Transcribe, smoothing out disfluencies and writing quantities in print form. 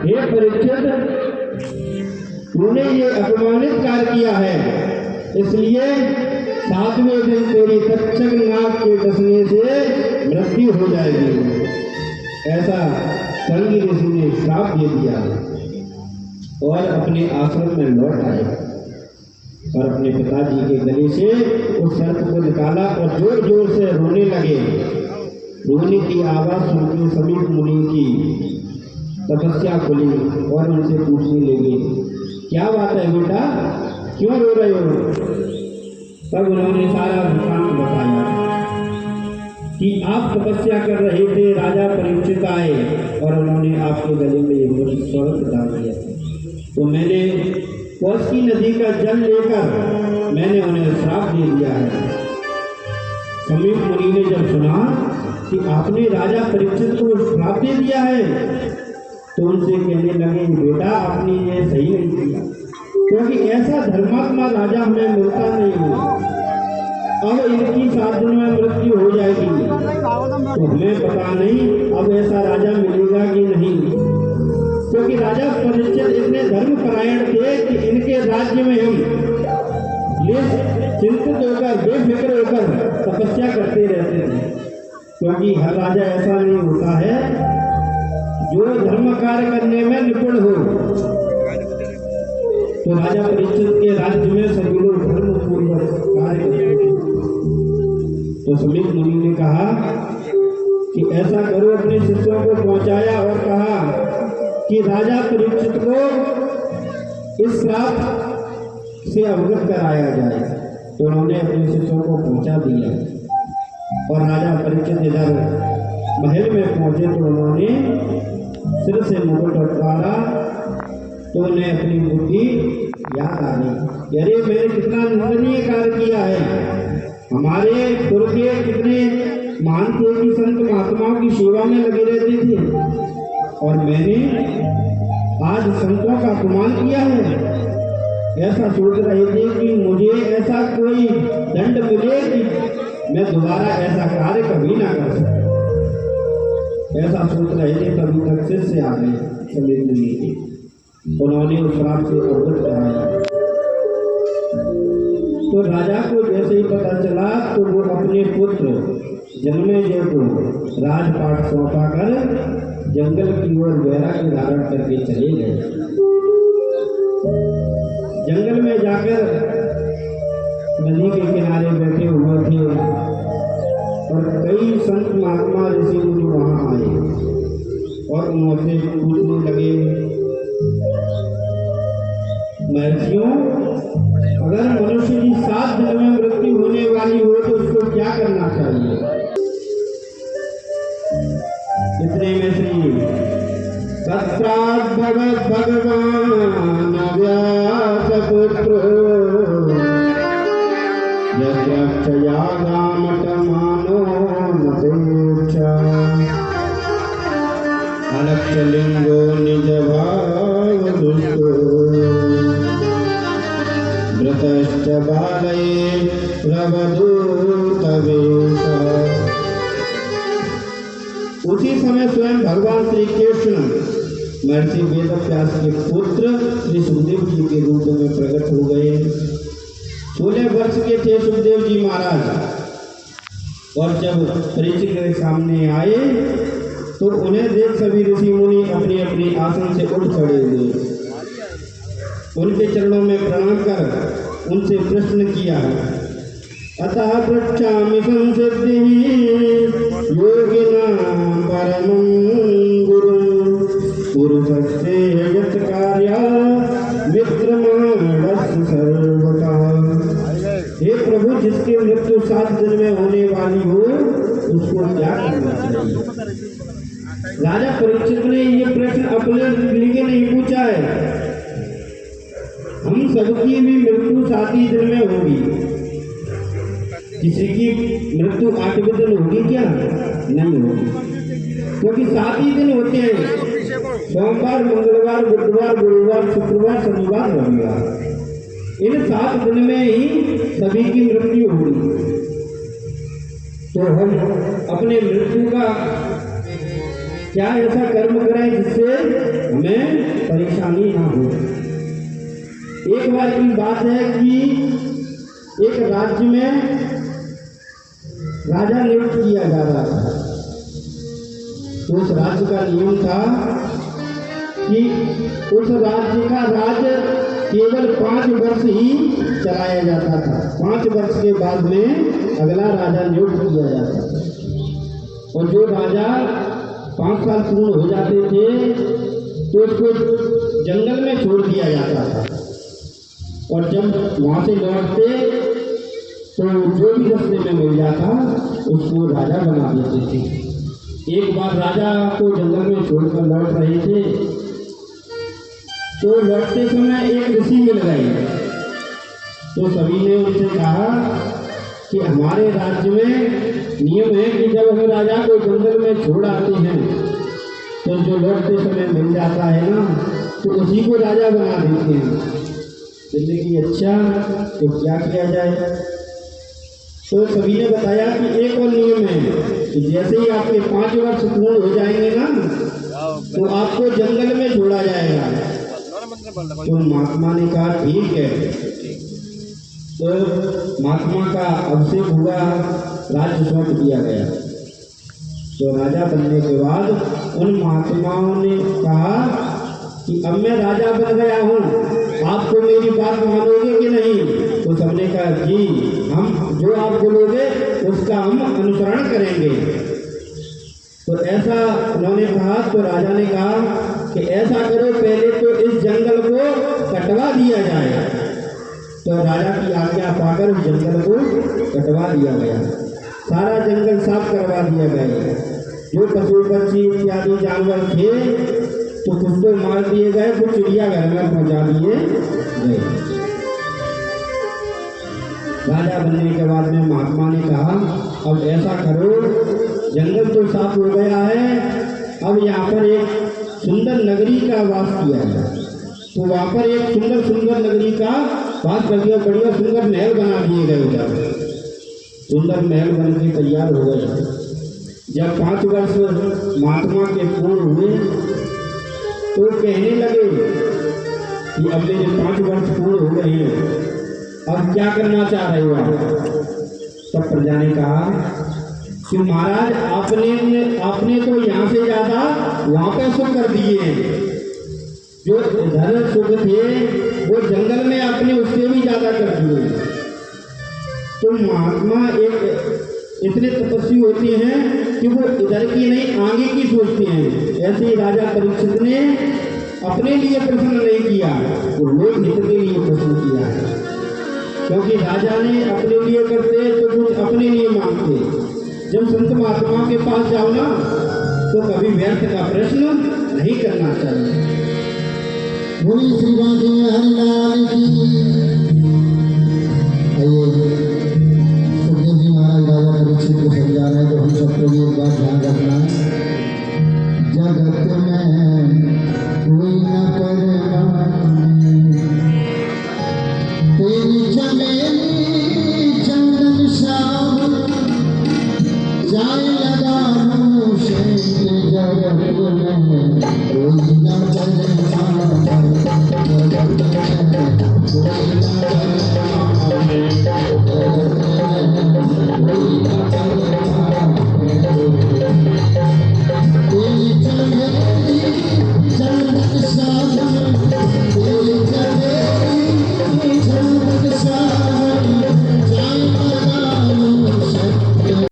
हे परीक्षित, तूने ये अपमानित कार्य किया है, इसलिए 7वें दिन तेरी तक्षक नाग के डसने से मृत्यु हो जाएगी। ऐसा संगी ऋषि ने श्राप दे दिया और अपने आश्रम में लौट आए और अपने पिताजी के गले से उस शर्त को निकाला और जोर जोर से रोने लगे। रोने की आवाज सुनकर समीप मुनि की तपस्या खुली और उनसे पूछने लगे, क्या बात है बेटा, क्यों रो रहे हो? तब उन्होंने सारा वृत्तांत बताया कि आप तपस्या कर रहे थे, राजा परीक्षित आए और उन्होंने आपके गले में एक स्वर्ण डाल दिया। तो मैंने कोसी नदी का जल लेकर मैंने उन्हें श्राप दे दिया है। समीप मुनि ने जब सुना कि आपने राजा परीक्षित को श्राप दे दिया है तो उनसे कहने लगे, बेटा आपने ये सही नहीं किया, क्योंकि ऐसा धर्मात्मा राजा हमें मिलता नहीं है। अब इनकी 7 दिन में मृत्यु हो जाएगी तो हमें पता नहीं अब ऐसा राजा मिलेगा कि नहीं, क्योंकि राजा परीक्षित इतने धर्म परायण थे कि इनके राज्य में हम चिंतित होकर बेफिक्र होकर तपस्या करते रहते थे, क्योंकि हर राजा ऐसा नहीं होता है जो धर्म कार्य करने में निपुण हो। तो राजा परीक्षित के राज्य में सभी लोग धर्म पूर्वक कार्य करते थे। तो समीप मुनि ने कहा कि ऐसा करो, अपने शिष्यों को पहुंचाया और कहा कि राजा परीक्षित को इस श्राप से अवगत कराया जाए। तो उन्होंने अपने शिष्यों को पहुंचा दिया और राजा परीक्षित इधर महल में पहुंचे तो उन्होंने सिर से मुकुट उतारा तो उन्हें अपनी बुद्धि याद आ गई, अरे मैंने कितना निंदनीय कार्य किया है। हमारे पुरखे कितने महान थे कि संत महात्माओं की सेवा में लगे रहते थे और मैंने आज संतों का अपमान किया है। ऐसा सोच रहे थे कि मुझे ऐसा कोई दंड मिले कि मैं दोबारा ऐसा कार्य कभी ना कर सकूं। ऐसा सोच रहे थे, तभी तक शिष्य आ गए समीप मुनि के, उन्होंने उस श्राप से अवगत कराया। तो राजा को जैसे ही पता चला तो वो अपने पुत्र जन्मेजय को राजपाट सौंपा कर जंगल की ओर वैराग्य धारण करके चले गए। जंगल में जाकर नदी के किनारे बैठे हुए थे और कई संत महात्मा ऋषि मुनि वहां आए और उनसे पूछने लगे, महर्षियों, अगर मनुष्य की 7 दिन में मृत्यु होने वाली हो तो उसको क्या करना चाहिए? इतने में श्री तत्रात् भगवान व्यासपुत्रो यज्ञयागामटमानो मतेच्छा अलक्ष्यलिंगो निजभावदुष्टो व्रतश्च बालये प्रवधूतवेशः। उसी समय स्वयं भगवान श्री कृष्ण महर्षि वेदव्यास के पुत्र श्री सुखदेव जी के रूप में प्रकट हो गए। 16 वर्ष के थे सुखदेव जी महाराज और जब परीक्षित के सामने आए तो उन्हें देख सभी ऋषि मुनि अपने अपने आसन से उठ खड़े हुए, उनके चरणों में प्रणाम कर उनसे प्रश्न किया, अतः पृच्छामि संसिद्धिः योगिनां परमं गुरुं पुरुषस्य यत् कार्यमित्रमाणस्य सर्वतः। हे प्रभु, जिसकी मृत्यु 7 दिन में होने वाली हो उसको क्या करना चाहिए? राजा परीक्षित ने ये प्रश्न अपने लिए नहीं पूछा है। हम सबकी भी मृत्यु 7 ही दिन में होगी। किसी की मृत्यु 8वें दिन होगी क्या? नहीं होगी, क्योंकि 7 ही दिन होते हैं, सोमवार, मंगलवार, बुधवार, गुरुवार, शुक्रवार, शनिवार, रविवार। इन 7 दिन में ही सभी की मृत्यु होगी। तो हम अपने मृत्यु का क्या ऐसा कर्म करें जिससे हमें बात है कि एक राज्य में राजा नियुक्त किया जा रहा था। तो उस राज्य का नियम था कि उस राज्य का राज केवल 5 वर्ष ही चलाया जाता था। 5 वर्ष के बाद में अगला राजा नियुक्त किया जाता था। और जो राजा 5 साल पूर्ण हो जाते थे तो उसको जंगल में छोड़ दिया जाता था। और जब वहाँ से लौटते तो जो भी रास्ते में मिल जाता उसको राजा बना देते थे। एक बार राजा को जंगल में छोड़कर लौट रहे थे तो लौटते समय एक ऋषि मिल गए। तो सभी ने उनसे कहा कि हमारे राज्य में नियम है कि जब हम राजा को जंगल में छोड़ आते हैं तो जो लौटते समय मिल जाता है ना तो उसी को राजा बना देते हैं। बोले कि अच्छा, तो क्या किया जाए? तो सभी ने बताया कि एक और नियम है कि जैसे ही आपके 5 वर्ष पूर्ण हो जाएंगे ना तो आपको जंगल में छोड़ा जाएगा। तो महात्मा ने कहा ठीक है। तो महात्मा का अभिषेक हुआ, राज्य सौंप दिया गया। तो राजा बनने के बाद उन महात्माओं ने कहा कि अब मैं राजा बन गया हूँ, आपको मेरी बात मानोगे कि नहीं? तो सबने कहा जी, हम जो आप बोलोगे उसका हम अनुसरण करेंगे। तो ऐसा उन्होंने कहा। तो राजा ने कहा कि ऐसा करो, पहले तो इस जंगल को कटवा दिया जाए। तो राजा की आज्ञा पाकर उस जंगल को कटवा दिया गया। सारा जंगल साफ करवा दिया गया। जो पशु पक्षी इत्यादि जानवर थे तो कुछ तो मार दिए गए, कुछ चिड़ियाघर में पहुंचा दिए गए। राजा बनने के बाद में महात्मा ने कहा अब ऐसा करो, जंगल तो साफ हो गया है, अब यहाँ पर एक सुंदर नगरी का वास किया जाए। तो वहाँ पर एक सुंदर सुंदर नगरी का वास कर दिया। बढ़िया सुंदर महल बना दिए गए। उधर सुंदर महल बन के तैयार हो गए। जब 5 वर्ष महात्मा के पूर्ण हुए तो कहने लगे कि अब मेरे 5 वर्ष पूर्ण हो गए हैं, अब क्या करना चाह रहे हो आप? तब प्रजा ने कहा कि महाराज आपने तो यहाँ से ज्यादा वहाँ पर सुख कर दिए हैं। जो इधर सुख थे वो जंगल में आपने उससे भी ज्यादा कर दिए। तो महात्मा एक इतने तपस्वी होते हैं कि वो इधर की नहीं आगे की सोचते हैं। ऐसे ही राजा परीक्षित ने अपने लिए प्रश्न नहीं किया, वो लोक हित के लिए प्रश्न किया है। क्योंकि राजा ने अपने लिए करते तो कुछ अपने लिए मांगते। जब संत महात्मा के पास जाओ ना तो कभी व्यर्थ का प्रश्न नहीं करना चाहिए। बोली श्री राधे हरिलाल की। सुखदेव जी महाराज राजा परीक्षित को समझा रहे हैं। तो हम सबको भी एक बात ध्यान रखना है, जगत में कोई न परवानी, तेरी चमेली चंदन श्याम जाए लगा से जगत में कोई न परवानी, जगत में कोई न